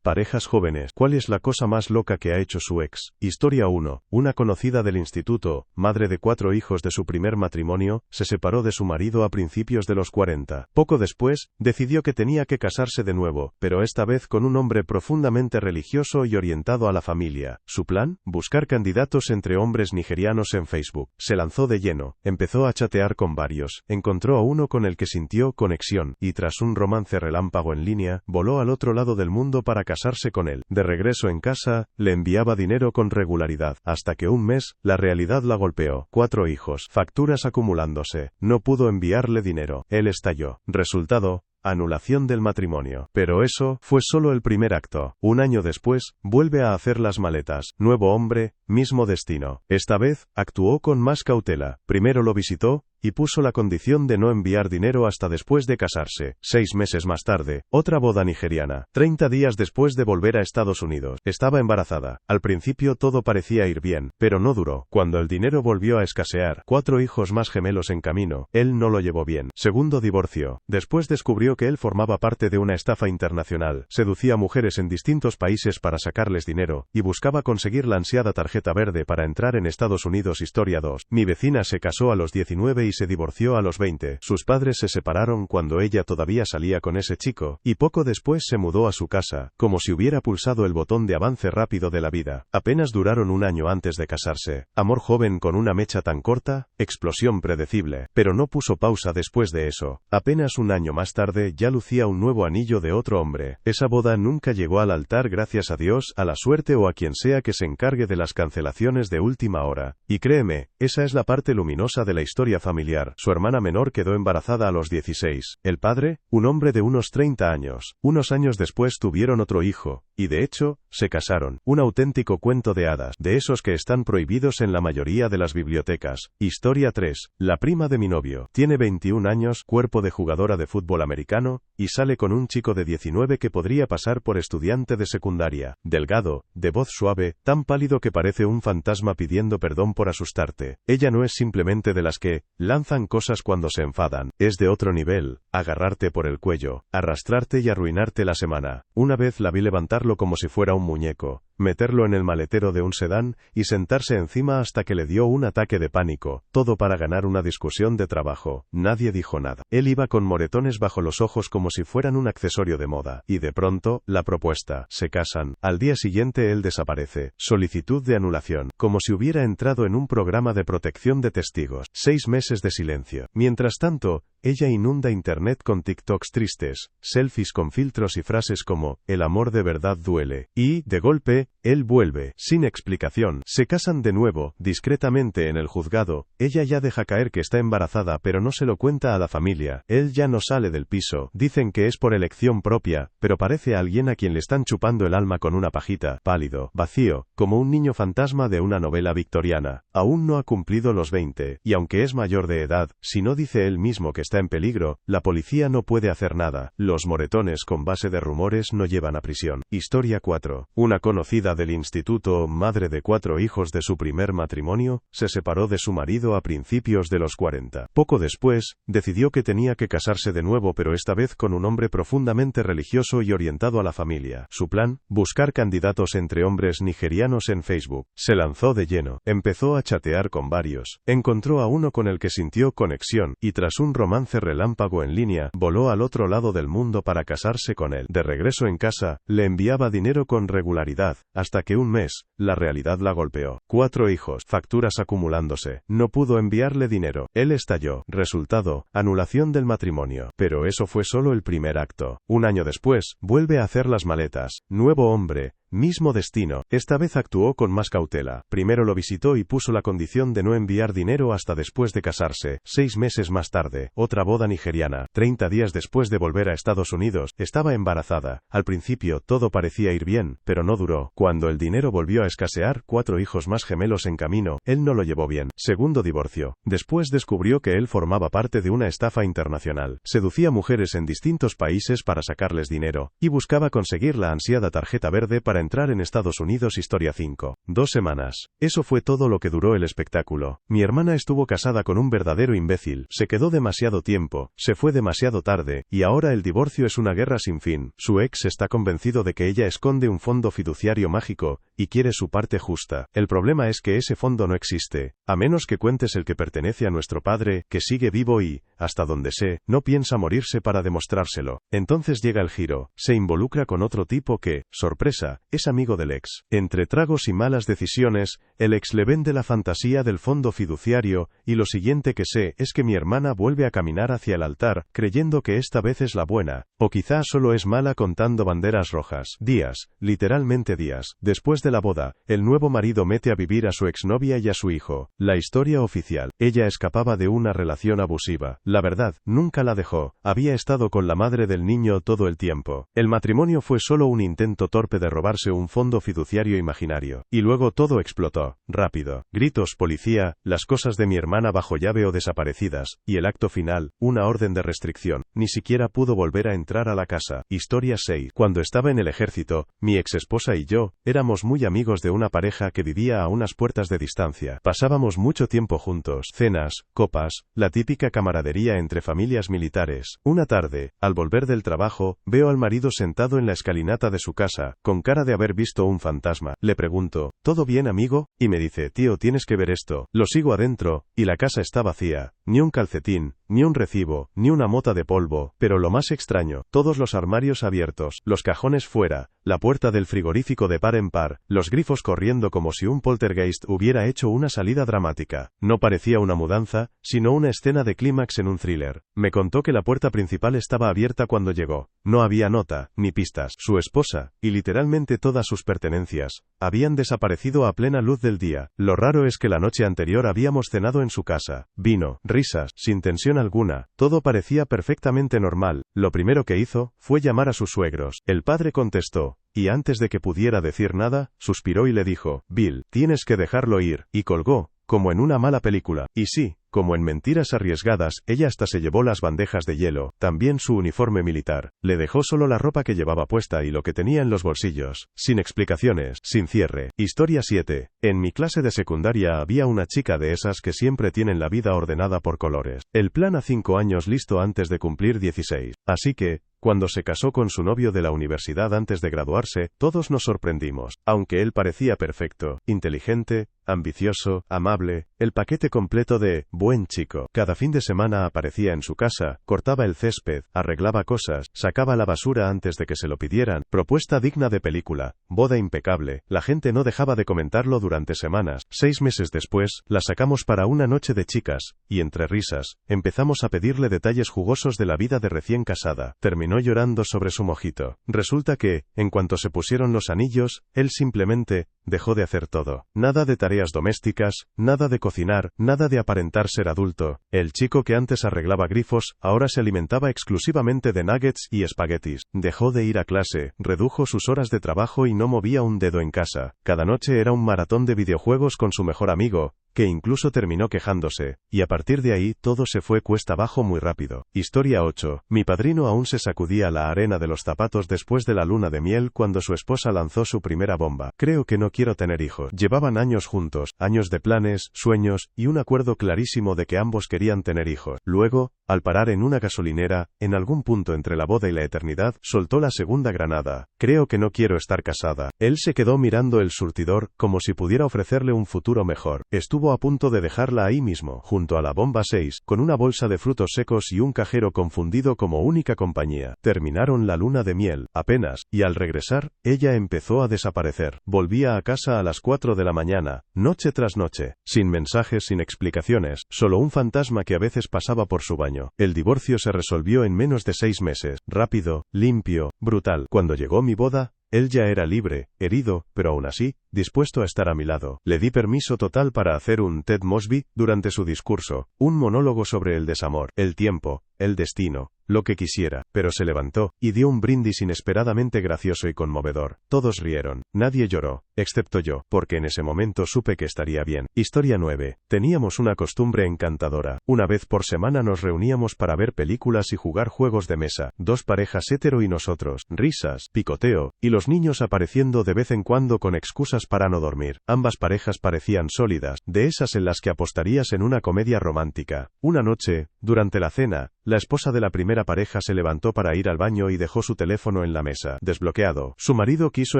Parejas jóvenes. ¿Cuál es la cosa más loca que ha hecho su ex? Historia 1. Una conocida del instituto, madre de 4 hijos de su primer matrimonio, se separó de su marido a principios de los 40. Poco después, decidió que tenía que casarse de nuevo, pero esta vez con un hombre profundamente religioso y orientado a la familia. ¿Su plan? Buscar candidatos entre hombres nigerianos en Facebook. Se lanzó de lleno, empezó a chatear con varios, encontró a uno con el que sintió conexión, y tras un romance relámpago en línea, voló al otro lado del mundo para casarse con él. De regreso en casa, le enviaba dinero con regularidad, hasta que un mes, la realidad la golpeó. 4 hijos, facturas acumulándose, no pudo enviarle dinero. Él estalló. Resultado: anulación del matrimonio. Pero eso fue solo el primer acto. Un año después, vuelve a hacer las maletas. Nuevo hombre, mismo destino. Esta vez, actuó con más cautela. Primero lo visitó, y puso la condición de no enviar dinero hasta después de casarse. 6 meses más tarde, otra boda nigeriana. 30 días después de volver a Estados Unidos. Estaba embarazada. Al principio todo parecía ir bien, pero no duró. Cuando el dinero volvió a escasear, 4 hijos más gemelos en camino, él no lo llevó bien. Segundo divorcio. Después descubrió que él formaba parte de una estafa internacional. Seducía a mujeres en distintos países para sacarles dinero, y buscaba conseguir la ansiada tarjeta verde para entrar en Estados Unidos. Historia 2. Mi vecina se casó a los 19 y se divorció a los 20. Sus padres se separaron cuando ella todavía salía con ese chico, y poco después se mudó a su casa, como si hubiera pulsado el botón de avance rápido de la vida. Apenas duraron un año antes de casarse. Amor joven con una mecha tan corta, explosión predecible. Pero no puso pausa después de eso. Apenas un año más tarde ya lucía un nuevo anillo de otro hombre. Esa boda nunca llegó al altar gracias a Dios, a la suerte o a quien sea que se encargue de las cancelaciones de última hora. Y créeme, esa es la parte luminosa de la historia familiar. Su hermana menor quedó embarazada a los 16. El padre, un hombre de unos 30 años. Unos años después tuvieron otro hijo, y de hecho, se casaron. Un auténtico cuento de hadas, de esos que están prohibidos en la mayoría de las bibliotecas. Historia 3. La prima de mi novio. Tiene 21 años, cuerpo de jugadora de fútbol americano, y sale con un chico de 19 que podría pasar por estudiante de secundaria. Delgado, de voz suave, tan pálido que parece un fantasma pidiendo perdón por asustarte. Ella no es simplemente de las que lanzan cosas cuando se enfadan. Es de otro nivel: agarrarte por el cuello, arrastrarte y arruinarte la semana. Una vez la vi levantarlo como si fuera un muñeco, meterlo en el maletero de un sedán, y sentarse encima hasta que le dio un ataque de pánico, todo para ganar una discusión de trabajo. Nadie dijo nada. Él iba con moretones bajo los ojos como si fueran un accesorio de moda. Y de pronto, la propuesta. Se casan. Al día siguiente él desaparece. Solicitud de anulación. Como si hubiera entrado en un programa de protección de testigos. 6 meses de silencio. Mientras tanto, ella inunda internet con TikToks tristes, selfies con filtros y frases como, el amor de verdad duele. Y, de golpe, él vuelve, sin explicación. Se casan de nuevo, discretamente en el juzgado. Ella ya deja caer que está embarazada, pero no se lo cuenta a la familia. Él ya no sale del piso. Dicen que es por elección propia, pero parece alguien a quien le están chupando el alma con una pajita. Pálido, vacío, como un niño fantasma de una novela victoriana. Aún no ha cumplido los 20, y aunque es mayor de edad, si no dice él mismo que está en peligro, la policía no puede hacer nada. Los moretones con base de rumores no llevan a prisión. Historia 4. Una conocida del instituto, madre de 4 hijos de su primer matrimonio, se separó de su marido a principios de los 40. Poco después, decidió que tenía que casarse de nuevo, pero esta vez con un hombre profundamente religioso y orientado a la familia. Su plan: buscar candidatos entre hombres nigerianos en Facebook. Se lanzó de lleno. Empezó a chatear con varios. Encontró a uno con el que sintió conexión, y tras un romance relámpago en línea, voló al otro lado del mundo para casarse con él. De regreso en casa, le enviaba dinero con regularidad, hasta que un mes, la realidad la golpeó. 4 hijos, facturas acumulándose, no pudo enviarle dinero. Él estalló. Resultado: anulación del matrimonio. Pero eso fue solo el primer acto. Un año después, vuelve a hacer las maletas. Nuevo hombre, mismo destino. Esta vez actuó con más cautela. Primero lo visitó y puso la condición de no enviar dinero hasta después de casarse. 6 meses más tarde, otra boda nigeriana. 30 días después de volver a Estados Unidos, estaba embarazada. Al principio todo parecía ir bien, pero no duró. Cuando el dinero volvió a escasear, 4 hijos más gemelos en camino, él no lo llevó bien. Segundo divorcio. Después descubrió que él formaba parte de una estafa internacional. Seducía mujeres en distintos países para sacarles dinero, y buscaba conseguir la ansiada tarjeta verde para entrar en Estados Unidos. Historia 5. 2 semanas. Eso fue todo lo que duró el espectáculo. Mi hermana estuvo casada con un verdadero imbécil, se quedó demasiado tiempo, se fue demasiado tarde, y ahora el divorcio es una guerra sin fin. Su ex está convencido de que ella esconde un fondo fiduciario mágico, y quiere su parte justa. El problema es que ese fondo no existe, a menos que cuentes el que pertenece a nuestro padre, que sigue vivo y, hasta donde sé, no piensa morirse para demostrárselo. Entonces llega el giro, se involucra con otro tipo que, sorpresa, es amigo del ex. Entre tragos y malas decisiones, el ex le vende la fantasía del fondo fiduciario, y lo siguiente que sé es que mi hermana vuelve a caminar hacia el altar, creyendo que esta vez es la buena, o quizá solo es mala contando banderas rojas. Días, literalmente días, después de la boda, el nuevo marido mete a vivir a su exnovia y a su hijo. La historia oficial: ella escapaba de una relación abusiva. La verdad, nunca la dejó, había estado con la madre del niño todo el tiempo. El matrimonio fue solo un intento torpe de robarse un fondo fiduciario imaginario. Y luego todo explotó, rápido. Gritos, policía, las cosas de mi hermana bajo llave o desaparecidas, y el acto final, una orden de restricción. Ni siquiera pudo volver a entrar a la casa. Historia 6. Cuando estaba en el ejército, mi exesposa y yo, éramos muy amigos de una pareja que vivía a unas puertas de distancia. Pasábamos mucho tiempo juntos, cenas, copas, la típica camaradería entre familias militares. Una tarde, al volver del trabajo, veo al marido sentado en la escalinata de su casa, con cara de haber visto un fantasma. Le pregunto, ¿todo bien, amigo? Y me dice, tío, tienes que ver esto. Lo sigo adentro, y la casa está vacía. Ni un calcetín, ni un recibo, ni una mota de polvo, pero lo más extraño, todos los armarios abiertos, los cajones fuera, la puerta del frigorífico de par en par, los grifos corriendo como si un poltergeist hubiera hecho una salida dramática. No parecía una mudanza, sino una escena de clímax en un thriller. Me contó que la puerta principal estaba abierta cuando llegó. No había nota, ni pistas. Su esposa, y literalmente todas sus pertenencias, habían desaparecido a plena luz del día. Lo raro es que la noche anterior habíamos cenado en su casa. Vino, risas, sin tensión alguna, todo parecía perfectamente normal. Lo primero que hizo, fue llamar a sus suegros. El padre contestó, y antes de que pudiera decir nada, suspiró y le dijo, Bill, tienes que dejarlo ir, y colgó, como en una mala película. Y sí, como en Mentiras arriesgadas, ella hasta se llevó las bandejas de hielo, también su uniforme militar. Le dejó solo la ropa que llevaba puesta y lo que tenía en los bolsillos. Sin explicaciones, sin cierre. Historia 7. En mi clase de secundaria había una chica de esas que siempre tienen la vida ordenada por colores. El plan a 5 años listo antes de cumplir 16. Así que, cuando se casó con su novio de la universidad antes de graduarse, todos nos sorprendimos. Aunque él parecía perfecto, inteligente, ambicioso, amable, el paquete completo de buen chico. Cada fin de semana aparecía en su casa, cortaba el césped, arreglaba cosas, sacaba la basura antes de que se lo pidieran. Propuesta digna de película, boda impecable. La gente no dejaba de comentarlo durante semanas. 6 meses después, la sacamos para una noche de chicas, y entre risas, empezamos a pedirle detalles jugosos de la vida de recién casada. Terminó llorando sobre su mojito. Resulta que, en cuanto se pusieron los anillos, él simplemente dejó de hacer todo. Nada de tareas domésticas, nada de cocinar, nada de aparentar ser adulto. El chico que antes arreglaba grifos, ahora se alimentaba exclusivamente de nuggets y espaguetis. Dejó de ir a clase, redujo sus horas de trabajo y no movía un dedo en casa. Cada noche era un maratón de videojuegos con su mejor amigo, que incluso terminó quejándose, y a partir de ahí todo se fue cuesta abajo muy rápido. Historia 8. Mi padrino aún se sacudía la arena de los zapatos después de la luna de miel cuando su esposa lanzó su primera bomba. Creo que no quiero tener hijos. Llevaban años juntos, años de planes, sueños, y un acuerdo clarísimo de que ambos querían tener hijos. Luego, al parar en una gasolinera, en algún punto entre la boda y la eternidad, soltó la segunda granada. Creo que no quiero estar casada. Él se quedó mirando el surtidor, como si pudiera ofrecerle un futuro mejor. Estuvo a punto de dejarla ahí mismo, junto a la bomba 6, con una bolsa de frutos secos y un cajero confundido como única compañía. Terminaron la luna de miel, apenas, y al regresar, ella empezó a desaparecer. Volvía a casa a las 4 de la mañana, noche tras noche, sin mensajes, sin explicaciones, solo un fantasma que a veces pasaba por su baño. El divorcio se resolvió en menos de 6 meses, rápido, limpio, brutal. Cuando llegó mi boda, él ya era libre, herido, pero aún así, dispuesto a estar a mi lado. Le di permiso total para hacer un Ted Mosby durante su discurso, un monólogo sobre el desamor, el tiempo, el destino, lo que quisiera, pero se levantó, y dio un brindis inesperadamente gracioso y conmovedor. Todos rieron. Nadie lloró, excepto yo, porque en ese momento supe que estaría bien. Historia 9. Teníamos una costumbre encantadora. Una vez por semana nos reuníamos para ver películas y jugar juegos de mesa. 2 parejas hetero y nosotros. Risas, picoteo, y los niños apareciendo de vez en cuando con excusas para no dormir. Ambas parejas parecían sólidas, de esas en las que apostarías en una comedia romántica. Una noche, durante la cena, la esposa de la primera pareja se levantó para ir al baño y dejó su teléfono en la mesa, desbloqueado. Su marido quiso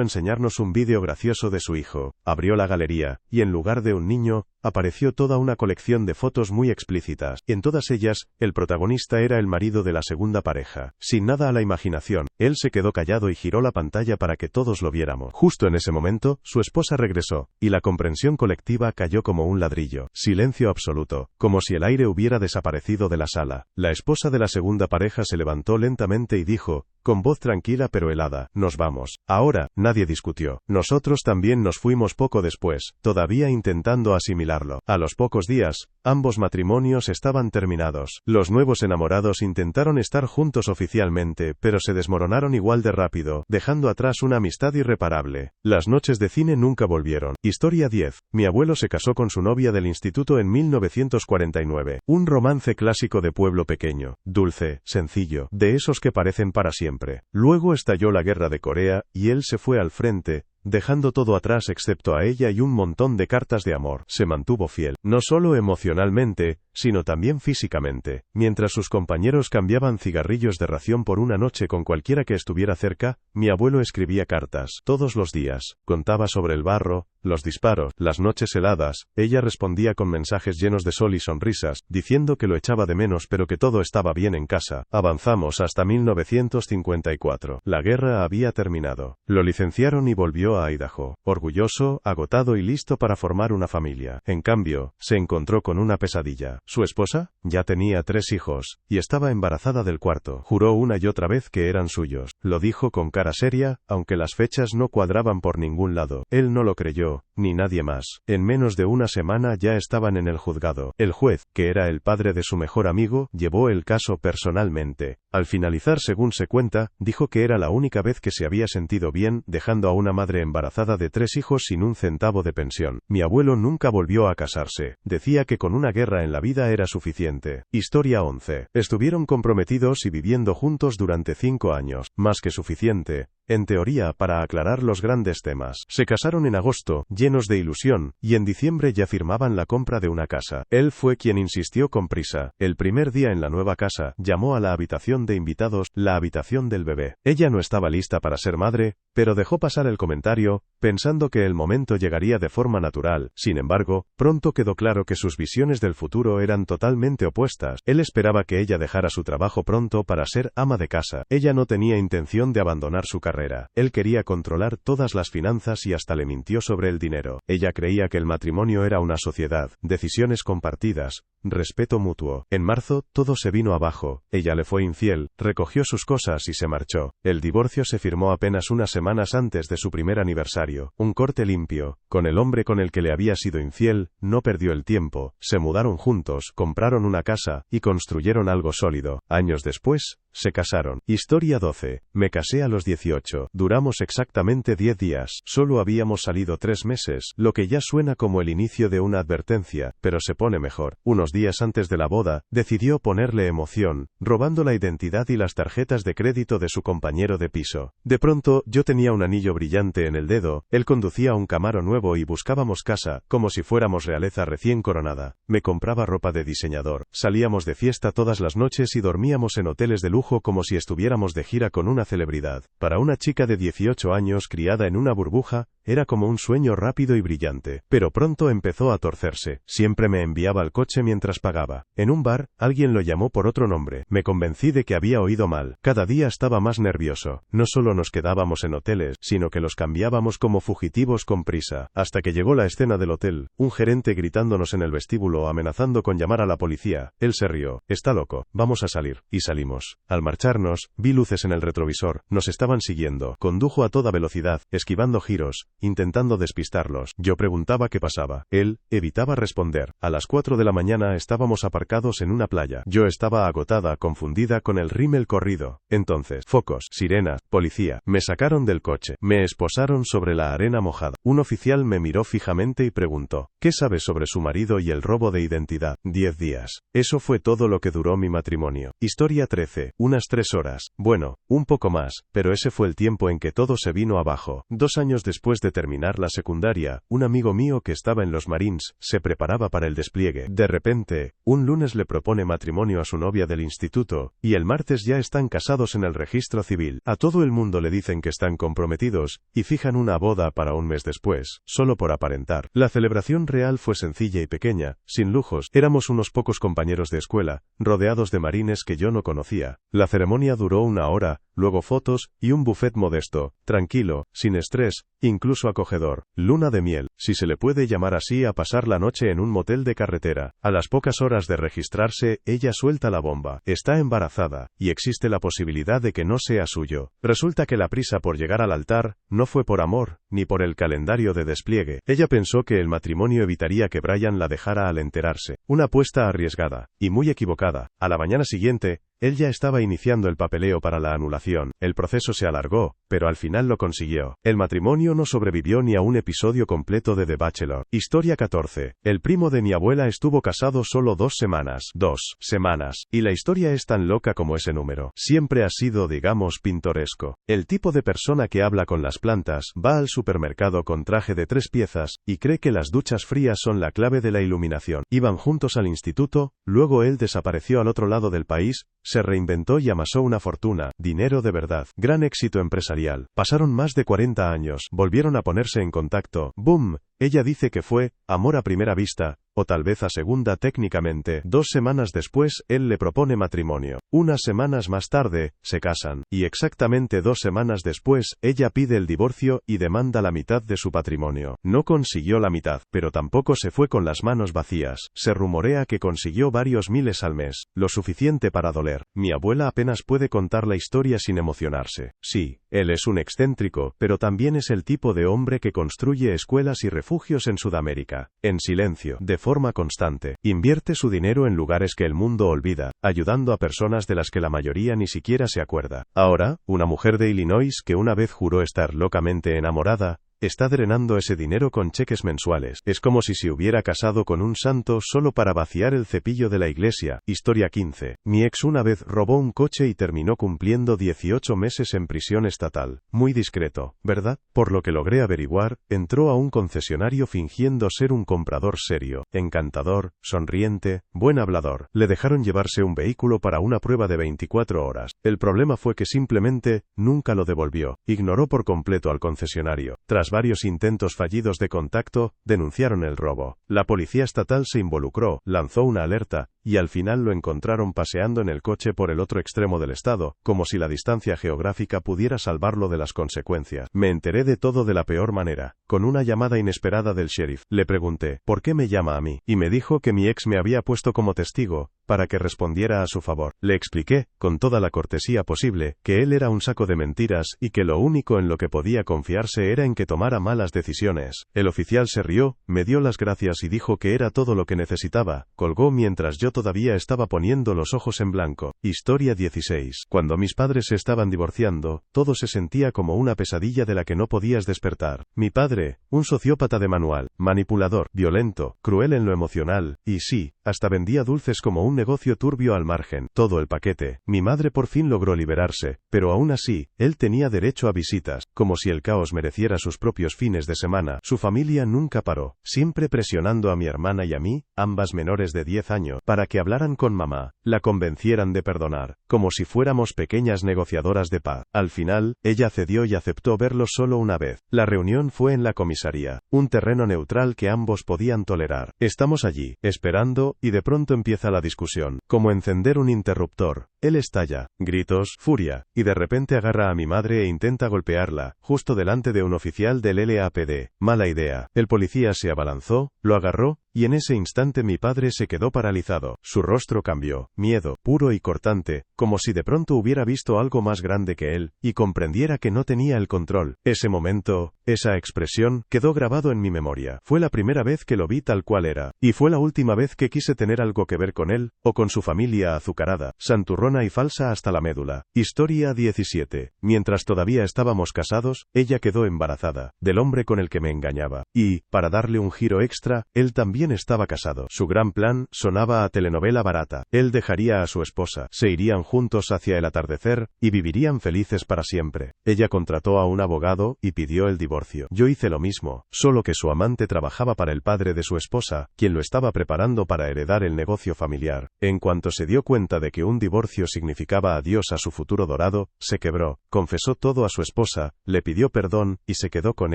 enseñarnos un vídeo gracioso de su hijo. Abrió la galería, y en lugar de un niño, apareció toda una colección de fotos muy explícitas. En todas ellas, el protagonista era el marido de la segunda pareja. Sin nada a la imaginación, él se quedó callado y giró la pantalla para que todos lo viéramos. Justo en ese momento, su esposa regresó, y la comprensión colectiva cayó como un ladrillo. Silencio absoluto, como si el aire hubiera desaparecido de la sala. La esposa de la segunda pareja se levantó lentamente y dijo, con voz tranquila pero helada, nos vamos. Ahora, nadie discutió. Nosotros también nos fuimos poco después, todavía intentando asimilarlo. A los pocos días, ambos matrimonios estaban terminados. Los nuevos enamorados intentaron estar juntos oficialmente, pero se desmoronaron igual de rápido, dejando atrás una amistad irreparable. Las noches de cine nunca volvieron. Historia 10. Mi abuelo se casó con su novia del instituto en 1949. Un romance clásico de pueblo pequeño, dulce, sencillo, de esos que parecen para siempre. Luego estalló la guerra de Corea, y él se fue al frente, dejando todo atrás excepto a ella y un montón de cartas de amor. Se mantuvo fiel, no solo emocionalmente, sino también físicamente. Mientras sus compañeros cambiaban cigarrillos de ración por una noche con cualquiera que estuviera cerca, mi abuelo escribía cartas. Todos los días, contaba sobre el barro, los disparos, las noches heladas. Ella respondía con mensajes llenos de sol y sonrisas, diciendo que lo echaba de menos pero que todo estaba bien en casa. Avanzamos hasta 1954. La guerra había terminado. Lo licenciaron y volvió a Idaho, orgulloso, agotado y listo para formar una familia. En cambio, se encontró con una pesadilla. Su esposa ya tenía 3 hijos, y estaba embarazada del cuarto. Juró una y otra vez que eran suyos. Lo dijo con cara seria, aunque las fechas no cuadraban por ningún lado. Él no lo creyó, ni nadie más. En menos de una semana ya estaban en el juzgado. El juez, que era el padre de su mejor amigo, llevó el caso personalmente. Al finalizar, según se cuenta, dijo que era la única vez que se había sentido bien, dejando a una madre embarazada de 3 hijos sin un centavo de pensión. Mi abuelo nunca volvió a casarse. Decía que con una guerra en la vida era suficiente. Historia 11. Estuvieron comprometidos y viviendo juntos durante 5 años. Más que suficiente, en teoría, para aclarar los grandes temas. Se casaron en agosto, llenos de ilusión, y en diciembre ya firmaban la compra de una casa. Él fue quien insistió con prisa. El primer día en la nueva casa, llamó a la habitación de invitados, la habitación del bebé. Ella no estaba lista para ser madre, pero dejó pasar el comentario, pensando que el momento llegaría de forma natural. Sin embargo, pronto quedó claro que sus visiones del futuro eran totalmente opuestas. Él esperaba que ella dejara su trabajo pronto para ser ama de casa. Ella no tenía intención de abandonar su carrera. Él quería controlar todas las finanzas y hasta le mintió sobre el dinero. Ella creía que el matrimonio era una sociedad, decisiones compartidas, respeto mutuo. En marzo, todo se vino abajo. Ella le fue infiel, recogió sus cosas y se marchó. El divorcio se firmó apenas unas semanas antes de su primer aniversario. Un corte limpio. Con el hombre con el que le había sido infiel, no perdió el tiempo. Se mudaron juntos, compraron una casa, y construyeron algo sólido. Años después, se casaron. Historia 12. Me casé a los 18. Duramos exactamente 10 días. Solo habíamos salido 3 meses, lo que ya suena como el inicio de una advertencia, pero se pone mejor. Unos días antes de la boda, decidió ponerle emoción, robando la identidad y las tarjetas de crédito de su compañero de piso. De pronto, yo tenía un anillo brillante en el dedo, él conducía un Camaro nuevo y buscábamos casa, como si fuéramos realeza recién coronada. Me compraba ropa de diseñador. Salíamos de fiesta todas las noches y dormíamos en hoteles de lujo como si estuviéramos de gira con una celebridad. Para una chica de 18 años criada en una burbuja, era como un sueño rápido y brillante. Pero pronto empezó a torcerse. Siempre me enviaba al coche mientras pagaba. En un bar, alguien lo llamó por otro nombre. Me convencí de que había oído mal. Cada día estaba más nervioso. No solo nos quedábamos en hoteles, sino que los cambiábamos como fugitivos con prisa. Hasta que llegó la escena del hotel, un gerente gritándonos en el vestíbulo amenazando con llamar a la policía. Él se rió. Está loco. Vamos a salir. Y salimos. Al marcharnos, vi luces en el retrovisor. Nos estaban siguiendo. Condujo a toda velocidad, esquivando giros, intentando despistarlos. Yo preguntaba qué pasaba. Él evitaba responder. A las 4 de la mañana estábamos aparcados en una playa. Yo estaba agotada, confundida con el rímel corrido. Entonces, focos, sirenas, policía. Me sacaron del coche. Me esposaron sobre la arena mojada. Un oficial me miró fijamente y preguntó: ¿qué sabes sobre su marido y el robo de identidad? 10 días. Eso fue todo lo que duró mi matrimonio. Historia 13. Unas 3 horas. Bueno, un poco más, pero ese fue el tiempo en que todo se vino abajo. 2 años después de terminar la secundaria, un amigo mío que estaba en los Marines se preparaba para el despliegue. De repente, un lunes le propone matrimonio a su novia del instituto, y el martes ya están casados en el registro civil. A todo el mundo le dicen que están comprometidos, y fijan una boda para un mes después, solo por aparentar. La celebración real fue sencilla y pequeña, sin lujos. Éramos unos pocos compañeros de escuela, rodeados de marines que yo no conocía. La ceremonia duró 1 hora, luego fotos, y un buffet modesto, tranquilo, sin estrés, incluso acogedor. Luna de miel, si se le puede llamar así a pasar la noche en un motel de carretera. A las pocas horas de registrarse, ella suelta la bomba. Está embarazada, y existe la posibilidad de que no sea suyo. Resulta que la prisa por llegar al altar, no fue por amor, ni por el calendario de despliegue. Ella pensó que el matrimonio evitaría que Brian la dejara al enterarse. Una apuesta arriesgada, y muy equivocada. A la mañana siguiente, él ya estaba iniciando el papeleo para la anulación. El proceso se alargó, pero al final lo consiguió. El matrimonio no sobrevivió ni a un episodio completo de The Bachelor. Historia 14. El primo de mi abuela estuvo casado solo 2 semanas. 2 semanas. Y la historia es tan loca como ese número. Siempre ha sido, digamos, pintoresco. El tipo de persona que habla con las plantas, va al supermercado con traje de 3 piezas, y cree que las duchas frías son la clave de la iluminación. Iban juntos al instituto, luego él desapareció al otro lado del país, se reinventó y amasó una fortuna, dinero de verdad, gran éxito empresarial. Pasaron más de 40 años, volvieron a ponerse en contacto. ¡Boom! Ella dice que fue amor a primera vista, o tal vez a segunda técnicamente. 2 semanas después, él le propone matrimonio. Unas semanas más tarde, se casan. Y exactamente 2 semanas después, ella pide el divorcio y demanda la mitad de su patrimonio. No consiguió la mitad, pero tampoco se fue con las manos vacías. Se rumorea que consiguió varios miles al mes, lo suficiente para doler. Mi abuela apenas puede contar la historia sin emocionarse. Sí, él es un excéntrico, pero también es el tipo de hombre que construye escuelas y refugios en Sudamérica. En silencio, de forma constante. Invierte su dinero en lugares que el mundo olvida, ayudando a personas de las que la mayoría ni siquiera se acuerda. Ahora, una mujer de Illinois que una vez juró estar locamente enamorada, está drenando ese dinero con cheques mensuales. Es como si se hubiera casado con un santo solo para vaciar el cepillo de la iglesia. Historia 15. Mi ex una vez robó un coche y terminó cumpliendo 18 meses en prisión estatal. Muy discreto, ¿verdad? Por lo que logré averiguar, entró a un concesionario fingiendo ser un comprador serio, encantador, sonriente, buen hablador. Le dejaron llevarse un vehículo para una prueba de 24 horas. El problema fue que simplemente, nunca lo devolvió. Ignoró por completo al concesionario. Tras varios intentos fallidos de contacto, denunciaron el robo. La policía estatal se involucró, lanzó una alerta, y al final lo encontraron paseando en el coche por el otro extremo del estado, como si la distancia geográfica pudiera salvarlo de las consecuencias. Me enteré de todo de la peor manera, con una llamada inesperada del sheriff. Le pregunté, ¿por qué me llama a mí? Y me dijo que mi ex me había puesto como testigo, para que respondiera a su favor. Le expliqué, con toda la cortesía posible, que él era un saco de mentiras, y que lo único en lo que podía confiarse era en que tomara malas decisiones. El oficial se rió, me dio las gracias y dijo que era todo lo que necesitaba. Colgó mientras yo todavía estaba poniendo los ojos en blanco. Historia 16. Cuando mis padres se estaban divorciando, todo se sentía como una pesadilla de la que no podías despertar. Mi padre, un sociópata de manual, manipulador, violento, cruel en lo emocional, y sí, hasta vendía dulces como un negocio turbio al margen. Todo el paquete. Mi madre por fin logró liberarse, pero aún así, él tenía derecho a visitas, como si el caos mereciera sus propios fines de semana. Su familia nunca paró, siempre presionando a mi hermana y a mí, ambas menores de 10 años, para que hablaran con mamá, la convencieran de perdonar, como si fuéramos pequeñas negociadoras de paz. Al final, ella cedió y aceptó verlo solo una vez. La reunión fue en la comisaría, un terreno neutral que ambos podían tolerar. Estamos allí, esperando, y de pronto empieza la discusión, como encender un interruptor. Él estalla, gritos, furia, y de repente agarra a mi madre e intenta golpearla, justo delante de un oficial del LAPD. Mala idea. El policía se abalanzó, lo agarró, y en ese instante mi padre se quedó paralizado. Su rostro cambió, miedo, puro y cortante, como si de pronto hubiera visto algo más grande que él, y comprendiera que no tenía el control. Ese momento, esa expresión, quedó grabado en mi memoria. Fue la primera vez que lo vi tal cual era, y fue la última vez que quise tener algo que ver con él, o con su familia azucarada, santurrona y falsa hasta la médula. Historia 17. Mientras todavía estábamos casados, ella quedó embarazada, del hombre con el que me engañaba. Y, para darle un giro extra, él también estaba casado. Su gran plan sonaba a telenovela barata. Él dejaría a su esposa, se irían juntos hacia el atardecer, y vivirían felices para siempre. Ella contrató a un abogado, y pidió el divorcio. Yo hice lo mismo, solo que su amante trabajaba para el padre de su esposa, quien lo estaba preparando para heredar el negocio familiar. En cuanto se dio cuenta de que un divorcio significaba adiós a su futuro dorado, se quebró, confesó todo a su esposa, le pidió perdón, y se quedó con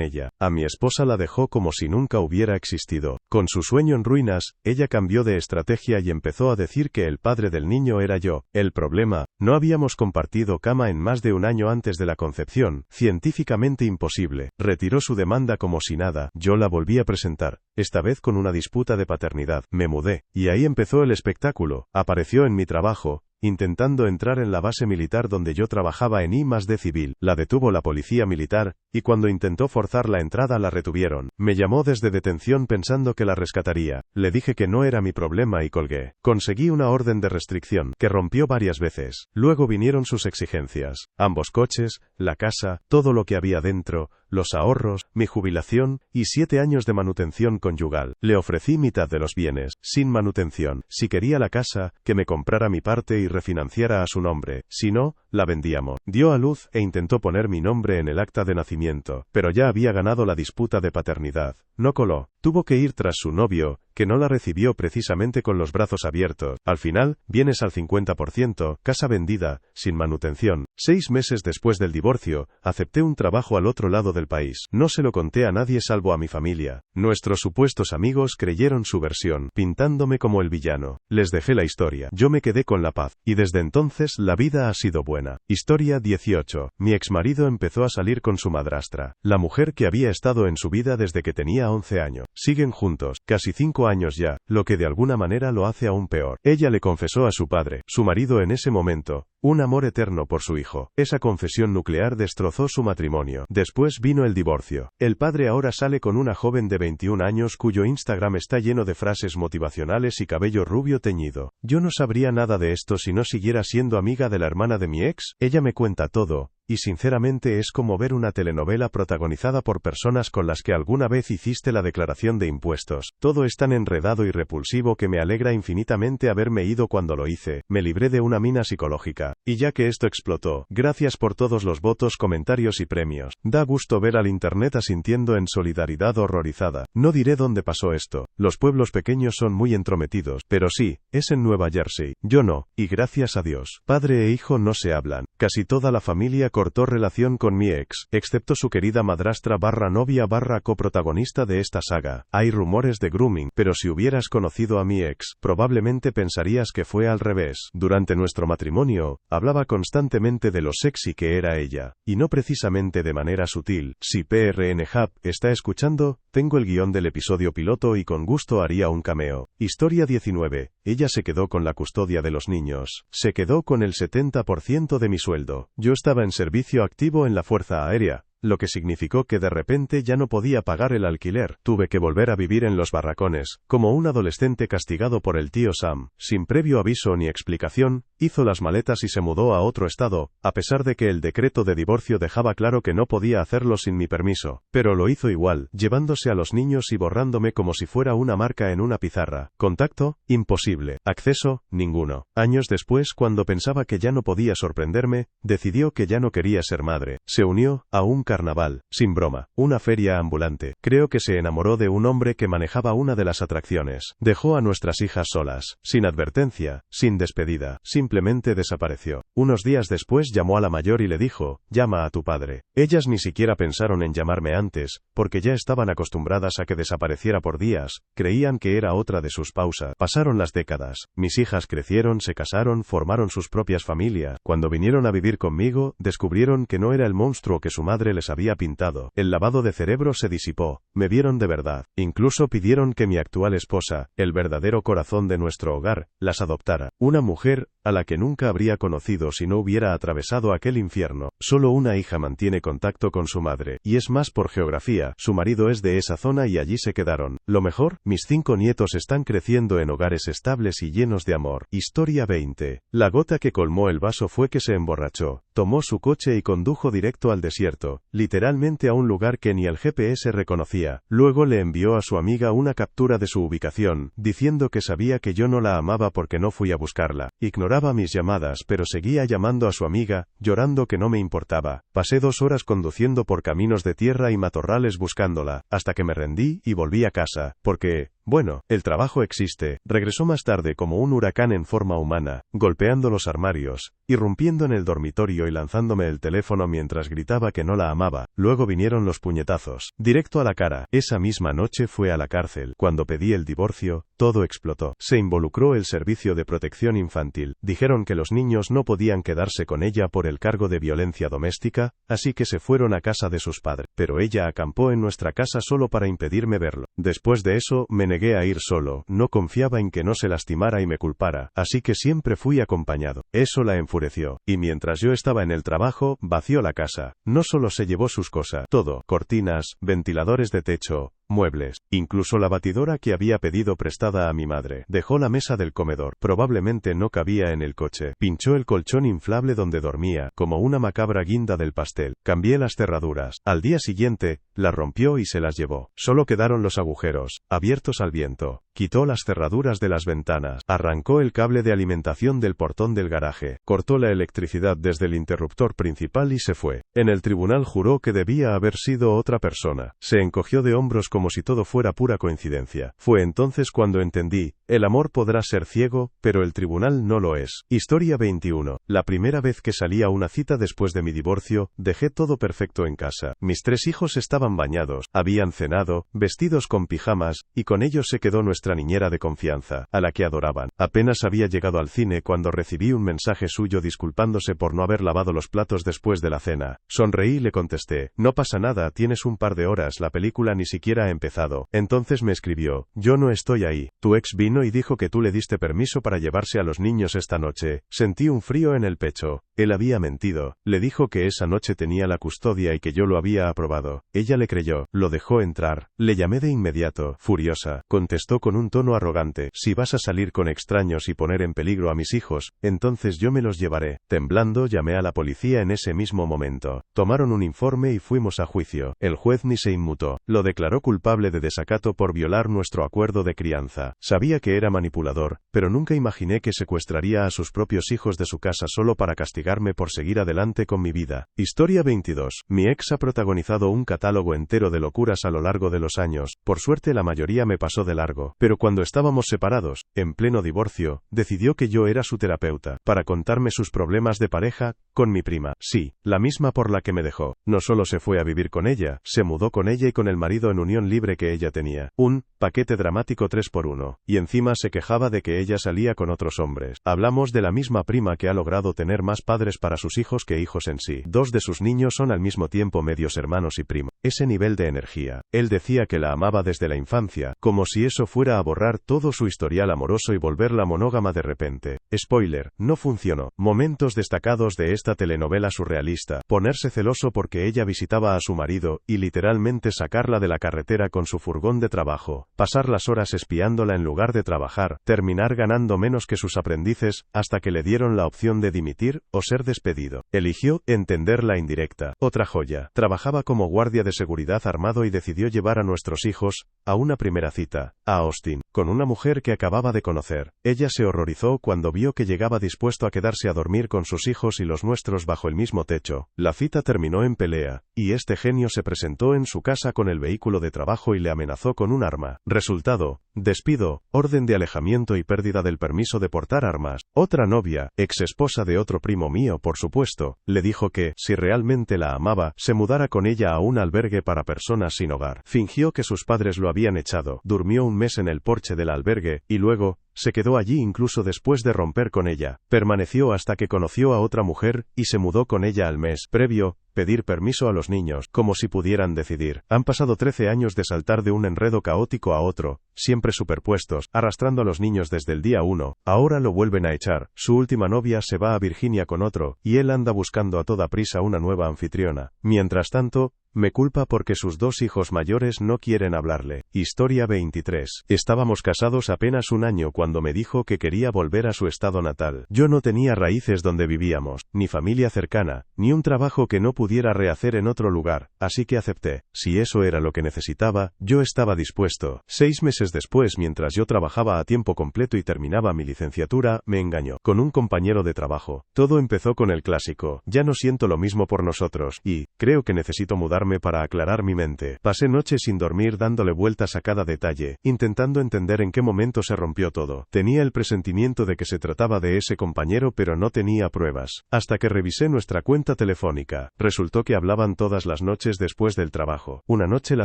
ella. A mi esposa la dejó como si nunca hubiera existido. Con su sueño en ruinas, ella cambió de estrategia y empezó a decir que el padre del niño era yo. El problema, no habíamos compartido cama en más de un año antes de la concepción, científicamente imposible. Retiró su demanda como si nada. Yo la volví a presentar, esta vez con una disputa de paternidad. Me mudé, y ahí empezó el espectáculo. Apareció en mi trabajo, intentando entrar en la base militar donde yo trabajaba en I+D Civil. La detuvo la policía militar, y cuando intentó forzar la entrada la retuvieron. Me llamó desde detención pensando que la rescataría. Le dije que no era mi problema y colgué. Conseguí una orden de restricción, que rompió varias veces. Luego vinieron sus exigencias. Ambos coches, la casa, todo lo que había dentro, los ahorros, mi jubilación, y 7 años de manutención conyugal. Le ofrecí mitad de los bienes, sin manutención. Si quería la casa, que me comprara mi parte y refinanciara a su nombre. Si no, la vendíamos. Dio a luz e intentó poner mi nombre en el acta de nacimiento, pero ya había ganado la disputa de paternidad. No coló. Tuvo que ir tras su novio, que no la recibió precisamente con los brazos abiertos. Al final, bienes al 50%, casa vendida, sin manutención. 6 meses después del divorcio, acepté un trabajo al otro lado del país. No se lo conté a nadie salvo a mi familia. Nuestros supuestos amigos creyeron su versión, pintándome como el villano. Les dejé la historia. Yo me quedé con la paz. Y desde entonces la vida ha sido buena. Historia 18. Mi exmarido empezó a salir con su madrastra, la mujer que había estado en su vida desde que tenía 11 años. Siguen juntos, casi 5 años ya, lo que de alguna manera lo hace aún peor. Ella le confesó a su padre, su marido en ese momento, un amor eterno por su hijo. Esa confesión nuclear destrozó su matrimonio. Después vino el divorcio. El padre ahora sale con una joven de 21 años cuyo Instagram está lleno de frases motivacionales y cabello rubio teñido. Yo no sabría nada de esto si no siguiera siendo amiga de la hermana de mi ex. Ella me cuenta todo, y sinceramente es como ver una telenovela protagonizada por personas con las que alguna vez hiciste la declaración de impuestos. Todo es tan enredado y repulsivo que me alegra infinitamente haberme ido cuando lo hice. Me libré de una mina psicológica. Y ya que esto explotó, gracias por todos los votos, comentarios y premios. Da gusto ver al internet asintiendo en solidaridad horrorizada. No diré dónde pasó esto. Los pueblos pequeños son muy entrometidos, pero sí, es en Nueva Jersey. Yo no, y gracias a Dios. Padre e hijo no se hablan. Casi toda la familia cortó relación con mi ex, excepto su querida madrastra / novia / coprotagonista de esta saga. Hay rumores de grooming, pero si hubieras conocido a mi ex, probablemente pensarías que fue al revés. Durante nuestro matrimonio, hablaba constantemente de lo sexy que era ella, y no precisamente de manera sutil. Si PRN Hub está escuchando, tengo el guión del episodio piloto y con gusto haría un cameo. Historia 19. Ella se quedó con la custodia de los niños. Se quedó con el 70% de mi sueldo. Yo estaba en servicio activo en la Fuerza Aérea, lo que significó que de repente ya no podía pagar el alquiler. Tuve que volver a vivir en los barracones, como un adolescente castigado por el tío Sam. Sin previo aviso ni explicación, hizo las maletas y se mudó a otro estado, a pesar de que el decreto de divorcio dejaba claro que no podía hacerlo sin mi permiso. Pero lo hizo igual, llevándose a los niños y borrándome como si fuera una marca en una pizarra. Contacto, imposible. Acceso, ninguno. Años después, cuando pensaba que ya no podía sorprenderme, decidió que ya no quería ser madre. Se unió a un carnaval, sin broma, una feria ambulante. Creo que se enamoró de un hombre que manejaba una de las atracciones. Dejó a nuestras hijas solas, sin advertencia, sin despedida, simplemente desapareció. Unos días después llamó a la mayor y le dijo, llama a tu padre. Ellas ni siquiera pensaron en llamarme antes, porque ya estaban acostumbradas a que desapareciera por días, creían que era otra de sus pausas. Pasaron las décadas, mis hijas crecieron, se casaron, formaron sus propias familias. Cuando vinieron a vivir conmigo, descubrieron que no era el monstruo que su madre les había pintado. El lavado de cerebro se disipó, me vieron de verdad. Incluso pidieron que mi actual esposa, el verdadero corazón de nuestro hogar, las adoptara. Una mujer, a la que nunca habría conocido si no hubiera atravesado aquel infierno. Solo una hija mantiene contacto con su madre, y es más por geografía, su marido es de esa zona y allí se quedaron. Lo mejor, mis 5 nietos están creciendo en hogares estables y llenos de amor. Historia 20. La gota que colmó el vaso fue que se emborrachó, tomó su coche y condujo directo al desierto, literalmente a un lugar que ni el GPS reconocía. Luego le envió a su amiga una captura de su ubicación, diciendo que sabía que yo no la amaba porque no fui a buscarla. Ignoraba mis llamadas pero seguía llamando a su amiga, llorando que no me importaba. Pasé 2 horas conduciendo por caminos de tierra y matorrales buscándola, hasta que me rendí y volví a casa, porque, bueno, el trabajo existe. Regresó más tarde como un huracán en forma humana, golpeando los armarios, irrumpiendo en el dormitorio y lanzándome el teléfono mientras gritaba que no la amaba. Luego vinieron los puñetazos, directo a la cara. Esa misma noche fue a la cárcel. Cuando pedí el divorcio, todo explotó. Se involucró el Servicio de Protección Infantil. Dijeron que los niños no podían quedarse con ella por el cargo de violencia doméstica, así que se fueron a casa de sus padres. Pero ella acampó en nuestra casa solo para impedirme verlo. Después de eso, me negué a ir solo, no confiaba en que no se lastimara y me culpara, así que siempre fui acompañado. Eso la enfureció, y mientras yo estaba en el trabajo, vació la casa. No solo se llevó sus cosas, todo, cortinas, ventiladores de techo, muebles, incluso la batidora que había pedido prestada a mi madre. Dejó la mesa del comedor, probablemente no cabía en el coche. Pinchó el colchón inflable donde dormía, como una macabra guinda del pastel. Cambié las cerraduras. Al día siguiente, las rompió y se las llevó. Solo quedaron los agujeros, abiertos al viento. Quitó las cerraduras de las ventanas. Arrancó el cable de alimentación del portón del garaje. Cortó la electricidad desde el interruptor principal y se fue. En el tribunal juró que debía haber sido otra persona. Se encogió de hombros como si todo fuera pura coincidencia. Fue entonces cuando entendí, el amor podrá ser ciego, pero el tribunal no lo es. Historia 21. La primera vez que salí a una cita después de mi divorcio, dejé todo perfecto en casa. Mis 3 hijos estaban bañados, habían cenado, vestidos con pijamas, y con ellos se quedó nuestra niñera de confianza, a la que adoraban. Apenas había llegado al cine cuando recibí un mensaje suyo disculpándose por no haber lavado los platos después de la cena. Sonreí y le contesté, no pasa nada, tienes un par de horas, la película ni siquiera ha empezado. Entonces me escribió, yo no estoy ahí. Tu ex vino y dijo que tú le diste permiso para llevarse a los niños esta noche. Sentí un frío en el pecho. Él había mentido. Le dijo que esa noche tenía la custodia y que yo lo había aprobado. Ella le creyó. Lo dejó entrar. Le llamé de inmediato, furiosa. Contestó con un tono arrogante, si vas a salir con extraños y poner en peligro a mis hijos, entonces yo me los llevaré. Temblando llamé a la policía en ese mismo momento. Tomaron un informe y fuimos a juicio. El juez ni se inmutó. Lo declaró culpable de desacato por violar nuestro acuerdo de crianza. Sabía que era manipulador, pero nunca imaginé que secuestraría a sus propios hijos de su casa solo para castigarme por seguir adelante con mi vida. Historia 22. Mi ex ha protagonizado un catálogo entero de locuras a lo largo de los años. Por suerte la mayoría me pasó de largo, pero cuando estábamos separados, en pleno divorcio, decidió que yo era su terapeuta, para contarme sus problemas de pareja, con mi prima. Sí, la misma por la que me dejó. No solo se fue a vivir con ella, se mudó con ella y con el marido en unión libre que ella tenía. Un paquete dramático 3x1. Y encima se quejaba de que ella salía con otros hombres. Hablamos de la misma prima que ha logrado tener más padres para sus hijos que hijos en sí. 2 de sus niños son al mismo tiempo medios hermanos y primos. Ese nivel de energía. Él decía que la amaba desde la infancia, como si eso fuera a borrar todo su historial amoroso y volverla monógama de repente. Spoiler, no funcionó. Momentos destacados de esta telenovela surrealista. Ponerse celoso porque ella visitaba a su marido, y literalmente sacarla de la carretera con su furgón de trabajo. Pasar las horas espiándola en lugar de trabajar. Terminar ganando menos que sus aprendices, hasta que le dieron la opción de dimitir, o ser despedido. Eligió entender la indirecta. Otra joya. Trabajaba como guardia de seguridad armado y decidió llevar a nuestros hijos, a una primera cita, a Austin, con una mujer que acababa de conocer. Ella se horrorizó cuando vio que llegaba dispuesto a quedarse a dormir con sus hijos y los nuestros bajo el mismo techo. La cita terminó en pelea, y este genio se presentó en su casa con el vehículo de trabajo y le amenazó con un arma. Resultado, despido, orden de alejamiento y pérdida del permiso de portar armas. Otra novia, ex esposa de otro primo mío por supuesto, le dijo que, si realmente la amaba, se mudara con ella a un albergue para personas sin hogar. Fingió que sus padres lo habían echado, durmió un mes en el porche del albergue, y luego, Se quedó allí incluso después de romper con ella. Permaneció hasta que conoció a otra mujer, y se mudó con ella al mes previo, pedir permiso a los niños, como si pudieran decidir. Han pasado 13 años de saltar de un enredo caótico a otro, siempre superpuestos, arrastrando a los niños desde el día 1. Ahora lo vuelven a echar. Su última novia se va a Virginia con otro, y él anda buscando a toda prisa una nueva anfitriona. Mientras tanto, me culpa porque sus 2 hijos mayores no quieren hablarle. Historia 23. Estábamos casados apenas un año cuando me dijo que quería volver a su estado natal. Yo no tenía raíces donde vivíamos, ni familia cercana, ni un trabajo que no pudiera rehacer en otro lugar, así que acepté. Si eso era lo que necesitaba, yo estaba dispuesto. 6 meses después, mientras yo trabajaba a tiempo completo y terminaba mi licenciatura, me engañó con un compañero de trabajo. Todo empezó con el clásico: ya no siento lo mismo por nosotros, y creo que necesito mudarme para aclarar mi mente. Pasé noches sin dormir dándole vueltas a cada detalle, intentando entender en qué momento se rompió todo. Tenía el presentimiento de que se trataba de ese compañero, pero no tenía pruebas. Hasta que revisé nuestra cuenta telefónica. Resultó que hablaban todas las noches después del trabajo. Una noche la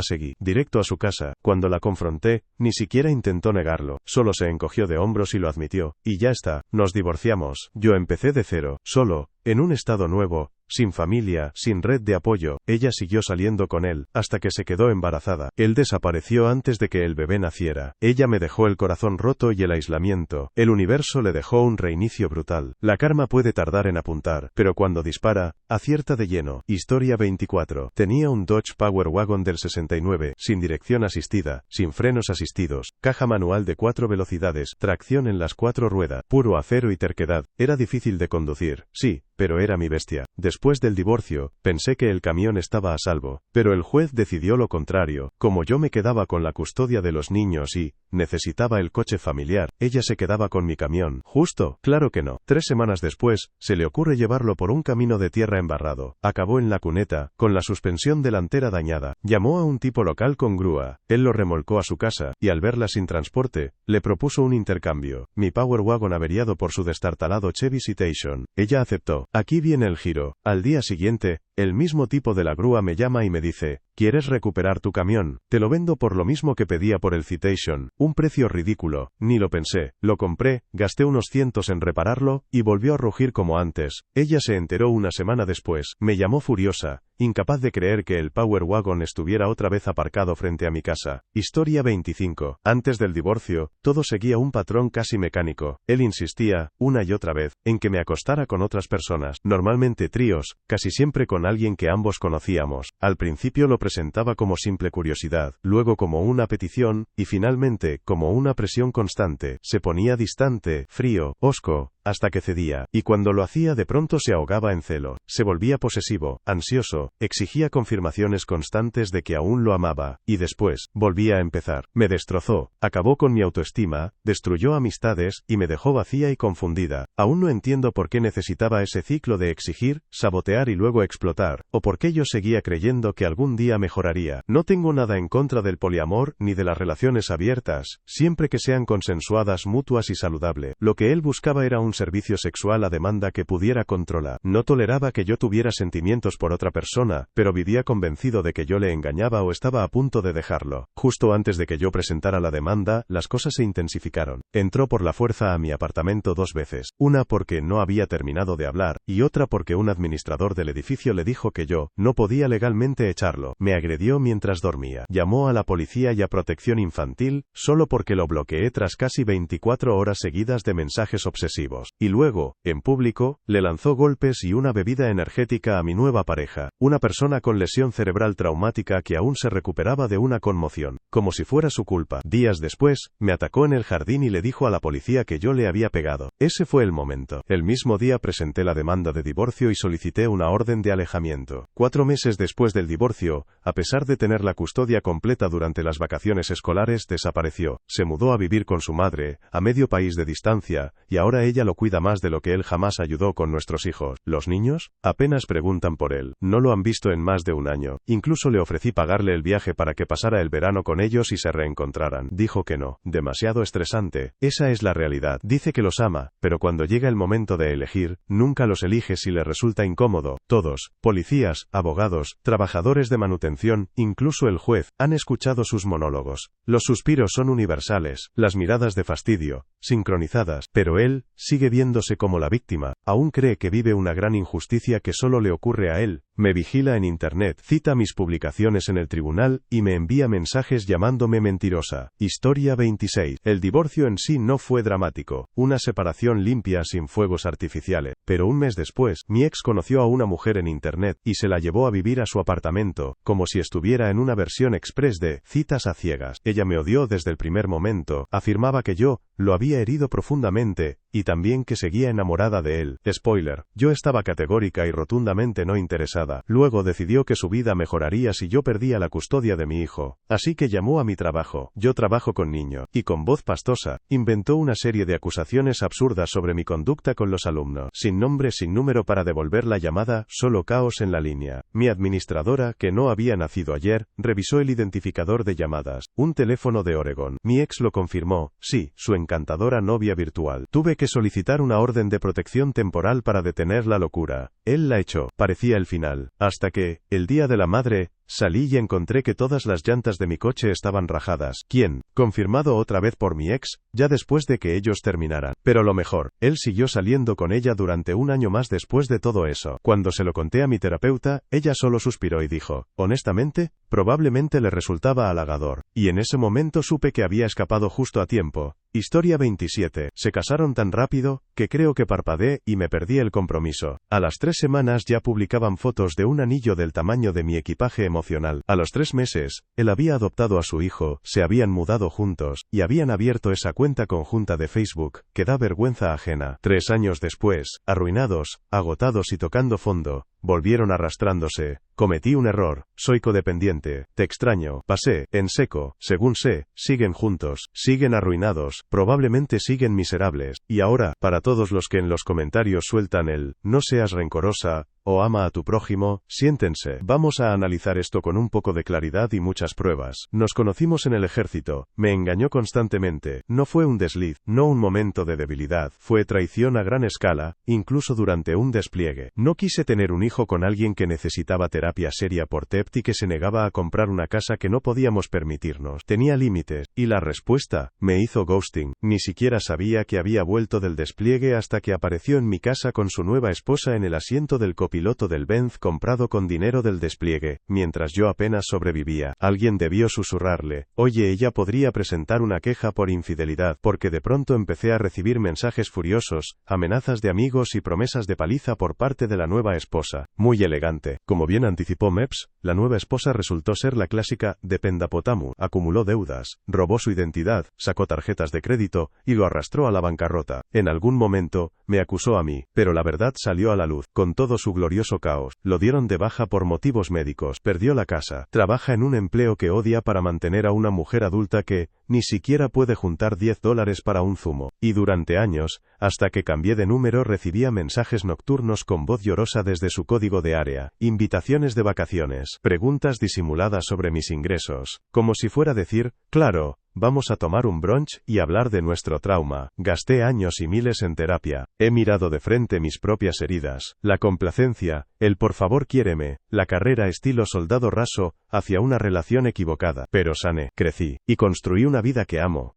seguí, directo a su casa. Cuando la confronté, ni siquiera intentó negarlo. Solo se encogió de hombros y lo admitió. Y ya está. Nos divorciamos. Yo empecé de cero, solo, en un estado nuevo, sin familia, sin red de apoyo. Ella siguió saliendo con él, hasta que se quedó embarazada. Él desapareció antes de que el bebé naciera. Ella me dejó el corazón roto y el aislamiento. El universo le dejó un reinicio brutal. La karma puede tardar en apuntar, pero cuando dispara, acierta de lleno. Historia 24. Tenía un Dodge Power Wagon del 69, sin dirección asistida, sin frenos asistidos, caja manual de 4 velocidades, tracción en las 4 ruedas, puro acero y terquedad. Era difícil de conducir, sí, pero era mi bestia. Después del divorcio, pensé que el camión estaba a salvo, pero el juez decidió lo contrario. Como yo me quedaba con la custodia de los niños y necesitaba el coche familiar, ella se quedaba con mi camión. ¿Justo? Claro que no. 3 semanas después, se le ocurre llevarlo por un camino de tierra embarrado. Acabó en la cuneta, con la suspensión delantera dañada. Llamó a un tipo local con grúa. Él lo remolcó a su casa, y al verla sin transporte, le propuso un intercambio. Mi Power Wagon averiado por su destartalado Chevy Citation. Ella aceptó. Aquí viene el giro. Al día siguiente, el mismo tipo de la grúa me llama y me dice: ¿quieres recuperar tu camión? Te lo vendo por lo mismo que pedía por el Citation. Un precio ridículo. Ni lo pensé. Lo compré, gasté unos cientos en repararlo, y volvió a rugir como antes. Ella se enteró una semana después. Me llamó furiosa, incapaz de creer que el Power Wagon estuviera otra vez aparcado frente a mi casa. Historia 25. Antes del divorcio, todo seguía un patrón casi mecánico. Él insistía, una y otra vez, en que me acostara con otras personas, normalmente tríos, casi siempre con alguien que ambos conocíamos. Al principio lo presentaba como simple curiosidad, luego como una petición, y finalmente, como una presión constante. Se ponía distante, frío, hosco, hasta que cedía, y cuando lo hacía de pronto se ahogaba en celo, se volvía posesivo, ansioso, exigía confirmaciones constantes de que aún lo amaba, y después, volvía a empezar. Me destrozó, acabó con mi autoestima, destruyó amistades, y me dejó vacía y confundida. Aún no entiendo por qué necesitaba ese ciclo de exigir, sabotear y luego explotar, o por qué yo seguía creyendo que algún día mejoraría. No tengo nada en contra del poliamor, ni de las relaciones abiertas, siempre que sean consensuadas, mutuas y saludable. Lo que él buscaba era un servicio sexual a demanda que pudiera controlar. No toleraba que yo tuviera sentimientos por otra persona, pero vivía convencido de que yo le engañaba o estaba a punto de dejarlo. Justo antes de que yo presentara la demanda, las cosas se intensificaron. Entró por la fuerza a mi apartamento 2 veces, una porque no había terminado de hablar, y otra porque un administrador del edificio le dijo que yo no podía legalmente echarlo. Me agredió mientras dormía. Llamó a la policía y a protección infantil, solo porque lo bloqueé tras casi 24 horas seguidas de mensajes obsesivos. Y luego, en público, le lanzó golpes y una bebida energética a mi nueva pareja, una persona con lesión cerebral traumática que aún se recuperaba de una conmoción, como si fuera su culpa. Días después, me atacó en el jardín y le dijo a la policía que yo le había pegado. Ese fue el momento. El mismo día presenté la demanda de divorcio y solicité una orden de alejamiento. 4 meses después del divorcio, a pesar de tener la custodia completa durante las vacaciones escolares, desapareció. Se mudó a vivir con su madre, a medio país de distancia, y ahora ella lo cuida más de lo que él jamás ayudó con nuestros hijos. ¿Los niños? Apenas preguntan por él. No lo han visto en más de un año. Incluso le ofrecí pagarle el viaje para que pasara el verano con ellos y se reencontraran. Dijo que no. Demasiado estresante. Esa es la realidad. Dice que los ama, pero cuando llega el momento de elegir, nunca los elige si le resulta incómodo. Todos, policías, abogados, trabajadores de manutención, incluso el juez, han escuchado sus monólogos. Los suspiros son universales, las miradas de fastidio, sincronizadas, pero él sigue viéndose como la víctima. Aún cree que vive una gran injusticia que solo le ocurre a él. Me vigila en internet, cita mis publicaciones en el tribunal y me envía mensajes llamándome mentirosa. Historia 26. El divorcio en sí no fue dramático, una separación limpia sin fuegos artificiales. Pero un mes después, mi ex conoció a una mujer en internet y se la llevó a vivir a su apartamento, como si estuviera en una versión express de citas a ciegas. Ella me odió desde el primer momento, afirmaba que yo lo había herido profundamente, y también que seguía enamorada de él. Spoiler, yo estaba categórica y rotundamente no interesada. Luego decidió que su vida mejoraría si yo perdía la custodia de mi hijo. Así que llamó a mi trabajo. Yo trabajo con niños. Y con voz pastosa, inventó una serie de acusaciones absurdas sobre mi conducta con los alumnos. Sin nombre, sin número para devolver la llamada, solo caos en la línea. Mi administradora, que no había nacido ayer, revisó el identificador de llamadas. Un teléfono de Oregón. Mi ex lo confirmó. Sí, su encantadora novia virtual. Tuve que solicitar una orden de protección temporal para detener la locura. Él la echó. Parecía el final. Hasta que, el día de la madre, salí y encontré que todas las llantas de mi coche estaban rajadas. ¿Quién? Confirmado otra vez por mi ex, ya después de que ellos terminaran. Pero lo mejor, él siguió saliendo con ella durante un año más después de todo eso. Cuando se lo conté a mi terapeuta, ella solo suspiró y dijo, honestamente, probablemente le resultaba halagador. Y en ese momento supe que había escapado justo a tiempo. Historia 27. Se casaron tan rápido, que creo que parpadeé y me perdí el compromiso. A las 3 semanas ya publicaban fotos de un anillo del tamaño de mi equipaje emocional. A los 3 meses, él había adoptado a su hijo, se habían mudado juntos, y habían abierto esa cuenta conjunta de Facebook, que da vergüenza ajena. 3 años después, arruinados, agotados y tocando fondo, volvieron arrastrándose. Cometí un error, soy codependiente, te extraño, pasé, en seco, según sé, siguen juntos, siguen arruinados, probablemente siguen miserables, y ahora, para todos los que en los comentarios sueltan el, no seas rencorosa, o ama a tu prójimo, siéntense. Vamos a analizar esto con un poco de claridad y muchas pruebas. Nos conocimos en el ejército, me engañó constantemente, no fue un desliz, no un momento de debilidad, fue traición a gran escala, incluso durante un despliegue. No quise tener un hijo con alguien que necesitaba terapia seria por TEPT y que se negaba a comprar una casa que no podíamos permitirnos. Tenía límites, y la respuesta, me hizo ghosting. Ni siquiera sabía que había vuelto del despliegue hasta que apareció en mi casa con su nueva esposa en el asiento del copiloto del Benz comprado con dinero del despliegue, mientras yo apenas sobrevivía. Alguien debió susurrarle, oye, ella podría presentar una queja por infidelidad, porque de pronto empecé a recibir mensajes furiosos, amenazas de amigos y promesas de paliza por parte de la nueva esposa. Muy elegante. Como bien anticipó Meps, la nueva esposa resultó ser la clásica Dependapotamu. Acumuló deudas, robó su identidad, sacó tarjetas de crédito, y lo arrastró a la bancarrota. En algún momento, me acusó a mí, pero la verdad salió a la luz, con todo su glorioso caos. Lo dieron de baja por motivos médicos, perdió la casa, trabaja en un empleo que odia para mantener a una mujer adulta que, ni siquiera puede juntar $10 para un zumo. Y durante años, hasta que cambié de número recibía mensajes nocturnos con voz llorosa desde su código de área, invitaciones de vacaciones, preguntas disimuladas sobre mis ingresos, como si fuera a decir, claro, vamos a tomar un brunch y hablar de nuestro trauma. Gasté años y miles en terapia. He mirado de frente mis propias heridas. La complacencia, el por favor quiéreme, la carrera estilo soldado raso, hacia una relación equivocada. Pero sané, crecí, y construí una vida que amo.